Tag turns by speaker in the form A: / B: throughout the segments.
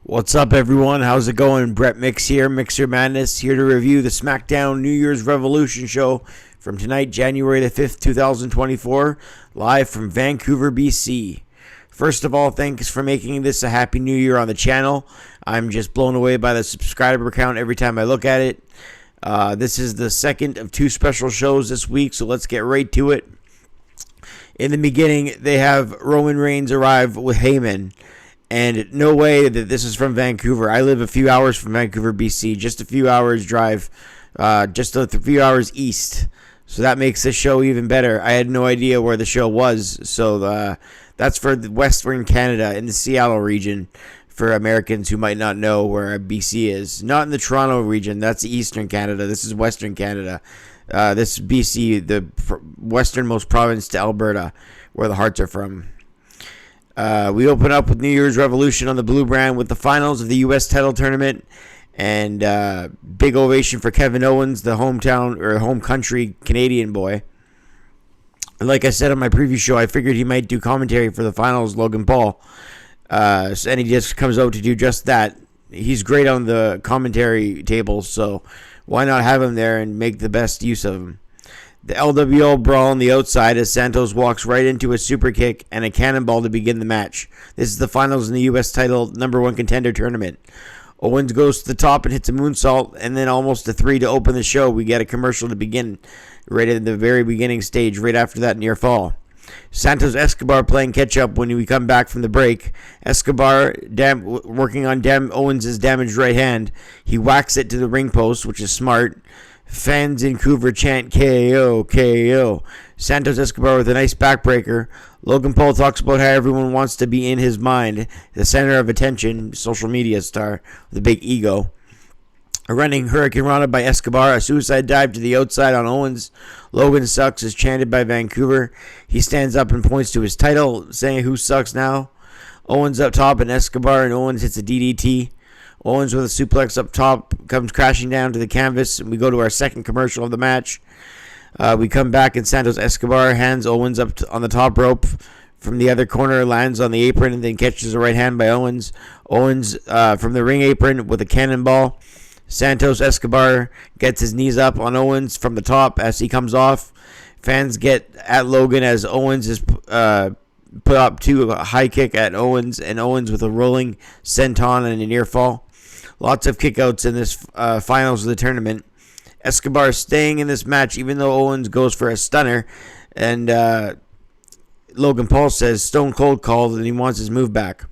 A: What's up, everyone? How's it going? Brett Mix here, Mixer Madness, here to review the SmackDown New Year's Revolution show from tonight, January the 5th, 2024, live from Vancouver, BC. First of all, thanks for making this a happy new year on the channel. I'm just blown away by the subscriber count every time I look at it. This is the second of two special shows this week, so let's get right to it. In the beginning, they have Roman Reigns arrive with Heyman. And no way that this is from Vancouver. I live a few hours from Vancouver, BC. Just a few hours drive. Just a few hours east. So that makes this show even better. I had no idea where the show was. So that's for Western Canada in the Seattle region. For Americans who might not know where BC is. Not in the Toronto region. That's Eastern Canada. This is Western Canada. This is BC, the westernmost province to Alberta, where the Hearts are from. We open up with New Year's Revolution on the Blue brand with the finals of the U.S. title tournament, and big ovation for Kevin Owens, the hometown or home country Canadian boy. Like I said on my preview show, I figured he might do commentary for the finals, Logan Paul, and he just comes out to do just that. He's great on the commentary table, so why not have him there and make the best use of him? The LWO brawl on the outside as Santos walks right into a super kick and a cannonball to begin the match. This is the finals in the U.S. title #1 contender tournament. Owens goes to the top and hits a moonsault, and then almost a 3 to open the show. We get a commercial to begin right at the very beginning stage, right after that near fall. Santos Escobar playing catch up when we come back from the break. Escobar working on Owens' damaged right hand. He whacks it to the ring post, which is smart. Fans in Vancouver chant KO, KO. Santos Escobar with a nice backbreaker. Logan Paul talks about how everyone wants to be in his mind, the center of attention, social media star with a big ego. A running Hurricane Rana by Escobar, a suicide dive to the outside on Owens. Logan sucks is chanted by Vancouver. He stands up and points to his title, saying who sucks now. Owens up top and Escobar, and Owens hits a DDT. Owens with a suplex up top comes crashing down to the canvas, and we go to our second commercial of the match. We come back, and Santos Escobar hands Owens up on the top rope from the other corner, lands on the apron, and then catches a right hand by Owens. Owens from the ring apron with a cannonball. Santos Escobar gets his knees up on Owens from the top as he comes off. Fans get at Logan as Owens is put up to a high kick at Owens, and Owens with a rolling senton and a near fall. Lots of kickouts in this finals of the tournament. Escobar staying in this match even though Owens goes for a stunner. And Logan Paul says Stone Cold called and he wants his move back.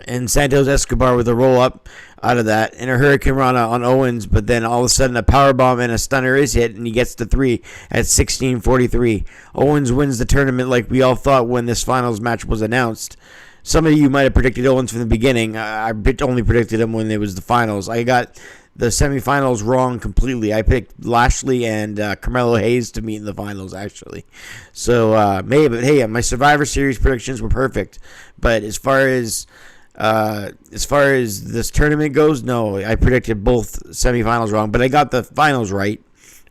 A: And Santos Escobar with a roll up out of that. And a Hurricane Rana on Owens. But then all of a sudden a powerbomb and a stunner is hit. And he gets the 3 at 16:43. Owens wins the tournament like we all thought when this finals match was announced. Some of you might have predicted Owens from the beginning. I only predicted him when it was the finals. I got the semifinals wrong completely. I picked Lashley and Carmelo Hayes to meet in the finals, actually. So, hey, my Survivor Series predictions were perfect. But as far as this tournament goes, no, I predicted both semifinals wrong. But I got the finals right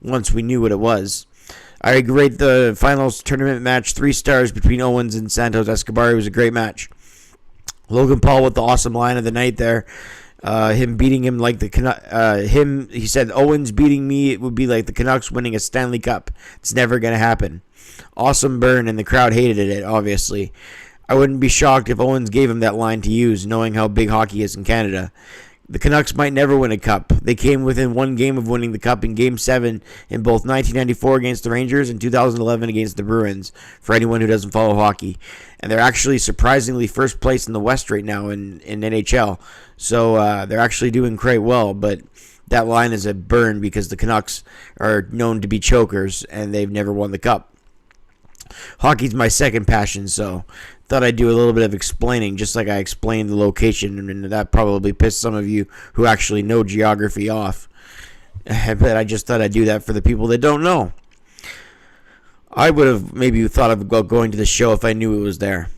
A: once we knew what it was. I rate the finals tournament match 3 stars between Owens and Santos Escobar. It was a great match. Logan Paul with the awesome line of the night there. Him beating him like the he said, Owens beating me, it would be like the Canucks winning a Stanley Cup. It's never going to happen. Awesome burn, and the crowd hated it, obviously. I wouldn't be shocked if Owens gave him that line to use, knowing how big hockey is in Canada. The Canucks might never win a cup. They came within one game of winning the cup in Game 7 in both 1994 against the Rangers and 2011 against the Bruins, for anyone who doesn't follow hockey. And they're actually surprisingly first place in the West right now in NHL. So they're actually doing quite well, but that line is a burn because the Canucks are known to be chokers and they've never won the cup. Hockey's my second passion, so thought I'd do a little bit of explaining, just like I explained the location, and that probably pissed some of you who actually know geography off. But I just thought I'd do that for the people that don't know. I would have maybe thought of going to the show if I knew it was there.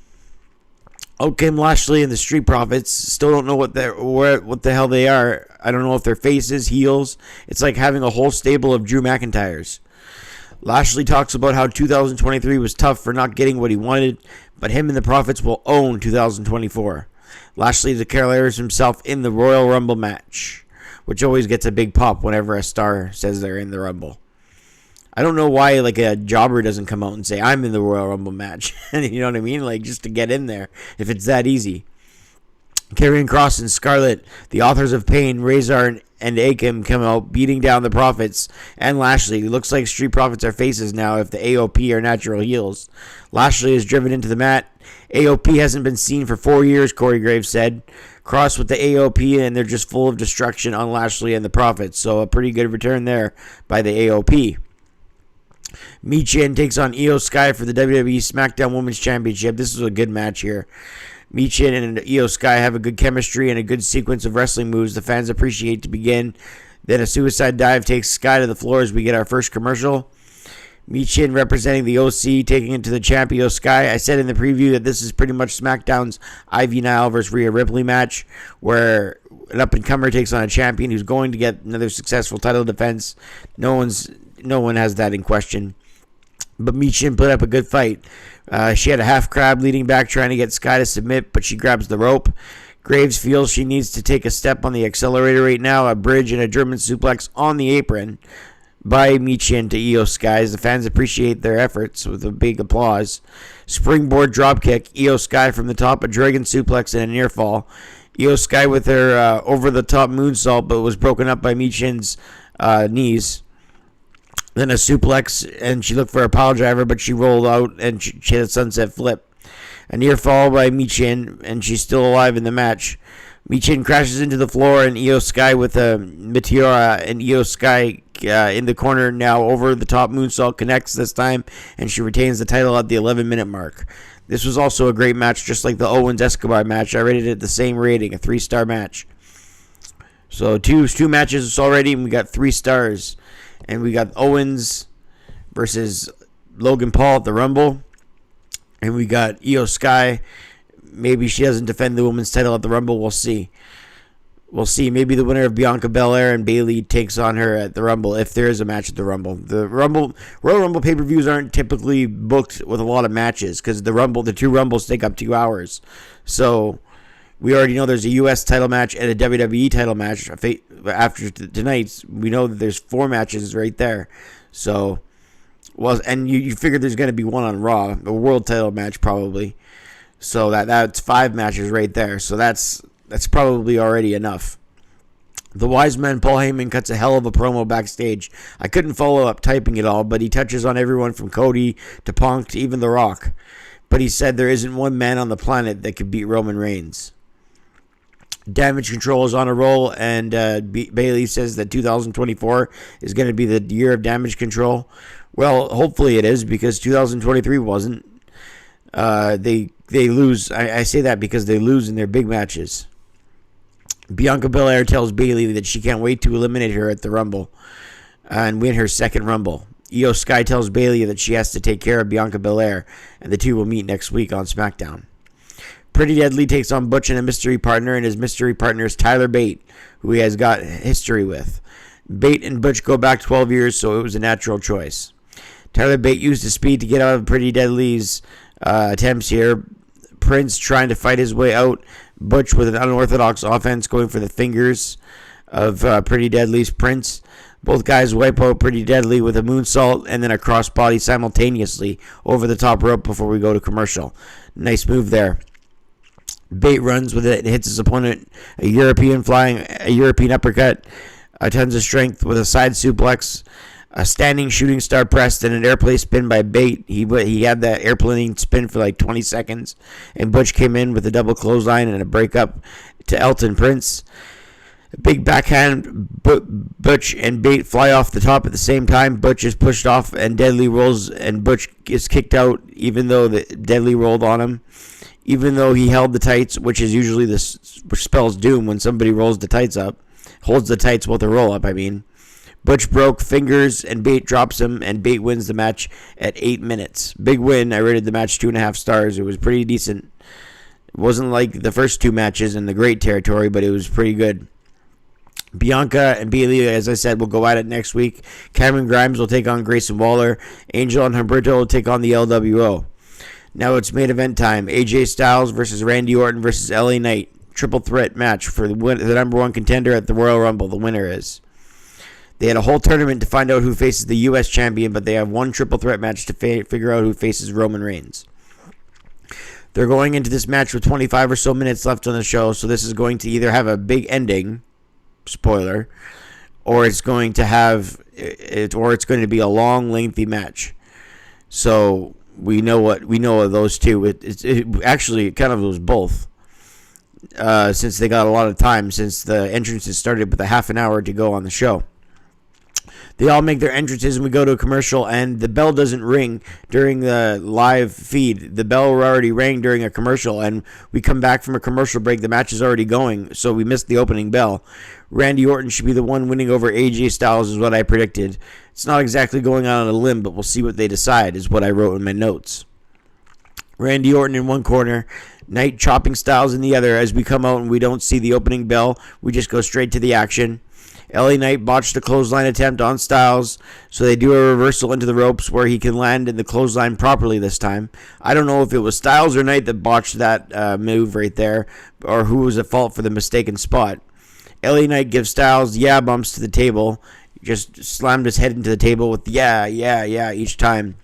A: Out came Lashley and the Street Profits. Still don't know what the hell they are. I don't know if they're faces, heels. It's like having a whole stable of Drew McIntyres. Lashley talks about how 2023 was tough for not getting what he wanted, but him and the Profits will own 2024. Lashley declares himself in the Royal Rumble match, which always gets a big pop whenever a star says they're in the Rumble. I don't know why like a jobber doesn't come out and say, I'm in the Royal Rumble match. You know what I mean? Like, just to get in there, if it's that easy. Karrion Kross and Scarlett, the authors of Pain, Razor, and Akam come out beating down the Profits and Lashley. It looks like Street Profits are faces now if the AOP are natural heels. Lashley is driven into the mat. AOP hasn't been seen for 4 years, Corey Graves said. Cross with the AOP, and they're just full of destruction on Lashley and the Profits. So a pretty good return there by the AOP. Michin takes on Io Sky for the WWE SmackDown Women's Championship. This is a good match here. Michin and Io Sky have a good chemistry and a good sequence of wrestling moves the fans appreciate to begin. Then a suicide dive takes Sky to the floor as we get our first commercial. Michin representing the OC, taking it to the champ Io Sky. I said in the preview that this is pretty much SmackDown's Ivy Nile versus Rhea Ripley match, where an up-and-comer takes on a champion who's going to get another successful title defense. No one has that in question. But Michin put up a good fight. She had a half crab leading back trying to get Sky to submit, but she grabs the rope. Graves feels she needs to take a step on the accelerator right now, a bridge and a German suplex on the apron by Michin to Io Sky. As the fans appreciate their efforts with a big applause. Springboard dropkick, Io Sky from the top, a dragon suplex and a near fall. Io Sky with her over-the-top moonsault, but was broken up by Michin's knees. Then a suplex, and she looked for a pile driver, but she rolled out, and she hit a sunset flip. A near fall by Michin, and she's still alive in the match. Michin crashes into the floor, and Io Sky with a Meteora, and Io Sky in the corner now over the top moonsault connects this time, and she retains the title at the 11-minute mark. This was also a great match, just like the Owens Escobar match. I rated it the same rating, a 3-star match. So two matches already, and we got 3 stars. And we got Owens versus Logan Paul at the Rumble. And we got Io Sky. Maybe she doesn't defend the women's title at the Rumble. We'll see. Maybe the winner of Bianca Belair and Bayley takes on her at the Rumble, if there is a match at the Rumble. The Royal Rumble pay-per-views aren't typically booked with a lot of matches because the 2 Rumbles take up 2 hours. So we already know there's a U.S. title match and a WWE title match. After tonight's, we know that there's 4 matches right there. So, and you figure there's going to be one on Raw, a world title match probably. So that's 5 matches right there. So that's probably already enough. The wise man Paul Heyman cuts a hell of a promo backstage. I couldn't follow up typing it all, but he touches on everyone from Cody to Punk to even The Rock. But he said there isn't one man on the planet that could beat Roman Reigns. Damage Control is on a roll, and Bayley says that 2024 is going to be the year of Damage Control. Well, hopefully it is, because 2023 wasn't. They lose. I say that because they lose in their big matches. Bianca Belair tells Bayley that she can't wait to eliminate her at the Rumble and win her second Rumble. Io Sky tells Bayley that she has to take care of Bianca Belair, and the two will meet next week on SmackDown. Pretty Deadly takes on Butch and a mystery partner, and his mystery partner is Tyler Bate, who he has got history with. Bate and Butch go back 12 years, so it was a natural choice. Tyler Bate used his speed to get out of Pretty Deadly's attempts here. Prince trying to fight his way out. Butch with an unorthodox offense going for the fingers of Pretty Deadly's Prince. Both guys wipe out Pretty Deadly with a moonsault and then a crossbody simultaneously over the top rope before we go to commercial. Nice move there. Bate runs with it and hits his opponent a European uppercut, tons of strength with a side suplex, a standing shooting star press, and an airplane spin by Bate. He had that airplane spin for like 20 seconds, and Butch came in with a double clothesline and a breakup to Elton Prince. A big backhand, Butch and Bate fly off the top at the same time. Butch is pushed off and Deadly rolls, and Butch is kicked out even though the Deadly rolled on him. Even though he held the tights, which is usually which spells doom when somebody rolls the tights up. Holds the tights with a roll up, Butch broke fingers and Bate drops him, and Bate wins the match at 8 minutes. Big win. I rated the match 2.5 stars. It was pretty decent. It wasn't like the first 2 matches in the great territory, but it was pretty good. Bianca and Bayley, as I said, will go at it next week. Cameron Grimes will take on Grayson Waller. Angel and Humberto will take on the LWO. Now it's main event time. AJ Styles versus Randy Orton versus LA Knight. Triple threat match for the number one contender at the Royal Rumble. The winner is. They had a whole tournament to find out who faces the U.S. champion, but they have one triple threat match to figure out who faces Roman Reigns. They're going into this match with 25 or so minutes left on the show, so this is going to either have a big ending, spoiler, or it's going to be a long, lengthy match. So we know of those two. It actually kind of was both. Since they got a lot of time, since the entrances started with a half an hour to go on the show. They all make their entrances and we go to a commercial, and the bell doesn't ring during the live feed. The bell already rang during a commercial, and we come back from a commercial break. The match is already going, so we missed the opening bell. Randy Orton should be the one winning over AJ Styles is what I predicted. It's not exactly going out on a limb, but we'll see what they decide is what I wrote in my notes. Randy Orton in one corner, Knight chopping Styles in the other. As we come out and we don't see the opening bell, we just go straight to the action. LA Knight botched a clothesline attempt on Styles, so they do a reversal into the ropes where he can land in the clothesline properly this time. I don't know if it was Styles or Knight that botched that move right there, or who was at fault for the mistaken spot. LA Knight gives Styles bumps to the table, just slammed his head into the table with yeah each time.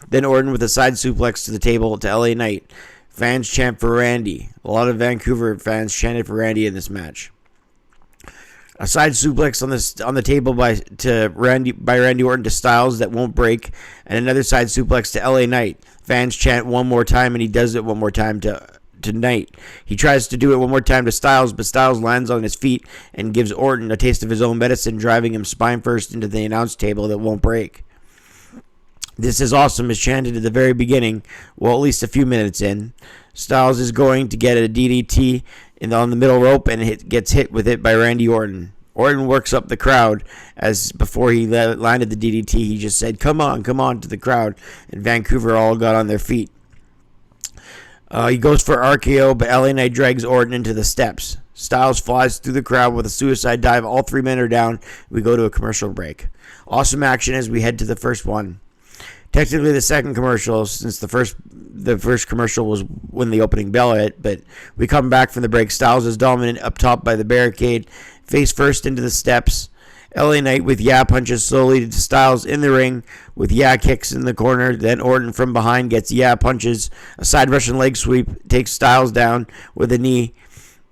A: Then Orton with a side suplex to the table to LA Knight. Fans chant for Randy. A lot of Vancouver fans chanted for Randy in this match. A side suplex on the table by Randy Orton to Styles that won't break, and another side suplex to LA Knight. Fans chant one more time, and he does it one more time to Knight. He tries to do it one more time to Styles, but Styles lands on his feet and gives Orton a taste of his own medicine, driving him spine first into the announce table that won't break. This is awesome is chanted at the very beginning, well, at least a few minutes in. Styles is going to get a DDT on the middle rope and gets hit with it by Randy Orton. Orton works up the crowd, as before he landed the DDT, he just said, come on to the crowd, and Vancouver all got on their feet. He goes for RKO, but LA Knight drags Orton into the steps. Styles flies through the crowd with a suicide dive. All three men are down. We go to a commercial break. Awesome action as we head to the first one. Technically the second commercial, since the first commercial was when the opening bell hit, but we come back from the break. Styles is dominant up top by the barricade, face first into the steps. LA Knight with punches slowly to Styles in the ring with kicks in the corner. Then Orton from behind gets punches. A side Russian leg sweep takes Styles down with a knee.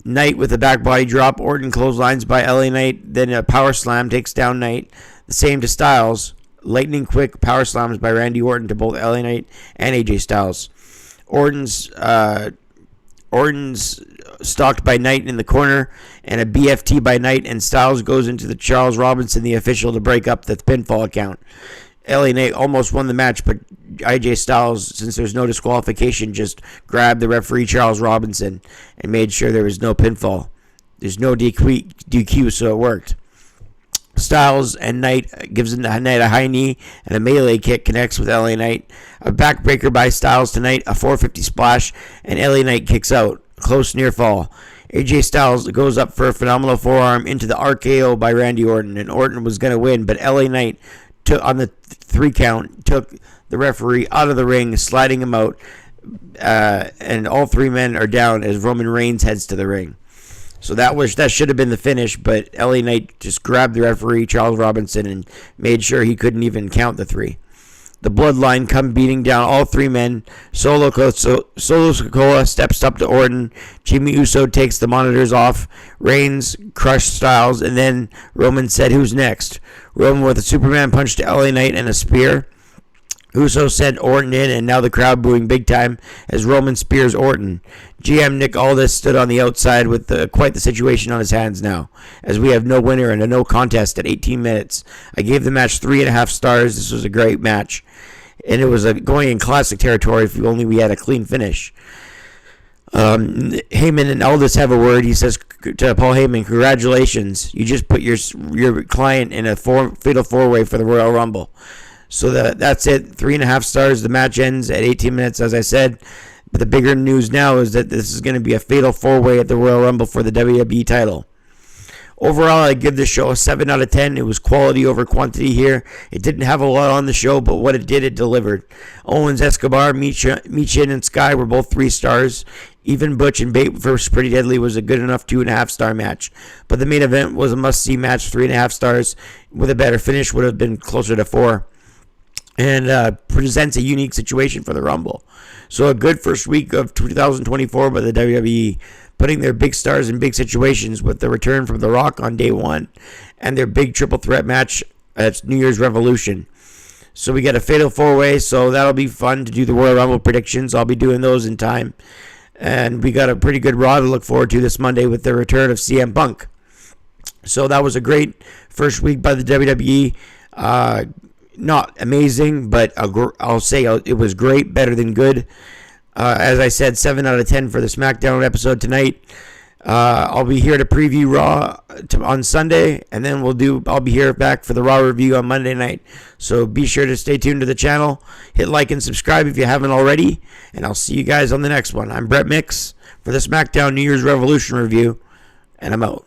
A: Knight with a back body drop. Orton clotheslines by LA Knight. Then a power slam takes down Knight. The same to Styles. Lightning quick power slams by Randy Orton to both LA Knight and AJ Styles. Orton's stalked by Knight in the corner, and a BFT by Knight, and Styles goes into the Charles Robinson, the official, to break up the pinfall count. LA Knight almost won the match, but AJ Styles, since there's no disqualification, just grabbed the referee Charles Robinson and made sure there was no pinfall. There's no DQ, so it worked. Styles and Knight gives Knight a high knee, and a melee kick connects with LA Knight. A backbreaker by Styles to Knight, a 450 splash, and LA Knight kicks out. Close near fall. AJ Styles goes up for a phenomenal forearm into the RKO by Randy Orton, and Orton was going to win, but LA Knight on the 3 count took the referee out of the ring, sliding him out, and all 3 men are down as Roman Reigns heads to the ring. So that should have been the finish, but LA Knight just grabbed the referee, Charles Robinson, and made sure he couldn't even count the 3. The Bloodline come beating down all 3 men. Solo Sikoa steps up to Orton. Jimmy Uso takes the monitors off. Reigns crushed Styles, and then Roman said, who's next? Roman with a Superman punch to LA Knight and a spear. Uso sent Orton in, and now the crowd booing big time as Roman spears Orton. GM Nick Aldis stood on the outside with quite the situation on his hands now, as we have no winner and a no contest at 18 minutes. I gave the match 3.5 stars. This was a great match, and it was going in classic territory if only we had a clean finish. Heyman and Aldis have a word. He says to Paul Heyman, congratulations. You just put your client in a fatal 4-way for the Royal Rumble. So that's it. 3.5 stars. The match ends at 18 minutes, as I said. But the bigger news now is that this is going to be a fatal 4-way at the Royal Rumble for the WWE title. Overall, I give this show a 7 out of 10. It was quality over quantity here. It didn't have a lot on the show, but what it did, it delivered. Owens, Escobar, Michin, and Sky were both 3 stars. Even Butch and Bate versus Pretty Deadly was a good enough 2.5-star match. But the main event was a must-see match, 3.5 stars. With a better finish, would have been closer to 4. And presents a unique situation for the Rumble. So a good first week of 2024 by the WWE, putting their big stars in big situations with the return from The Rock on day 1 and their big triple threat match at New Year's Revolution. So we got a fatal 4-way, so that'll be fun to do the Royal Rumble predictions. I'll be doing those in time. And we got a pretty good Raw to look forward to this Monday with the return of CM Punk. So that was a great first week by the WWE. Not amazing, but I'll say it was great, better than good. As I said, 7 out of 10 for the SmackDown episode tonight. I'll be here to preview Raw on Sunday, and then I'll be here back for the Raw review on Monday night. So be sure to stay tuned to the channel. Hit like and subscribe if you haven't already, and I'll see you guys on the next one. I'm Brett Mix for the SmackDown New Year's Revolution review, and I'm out.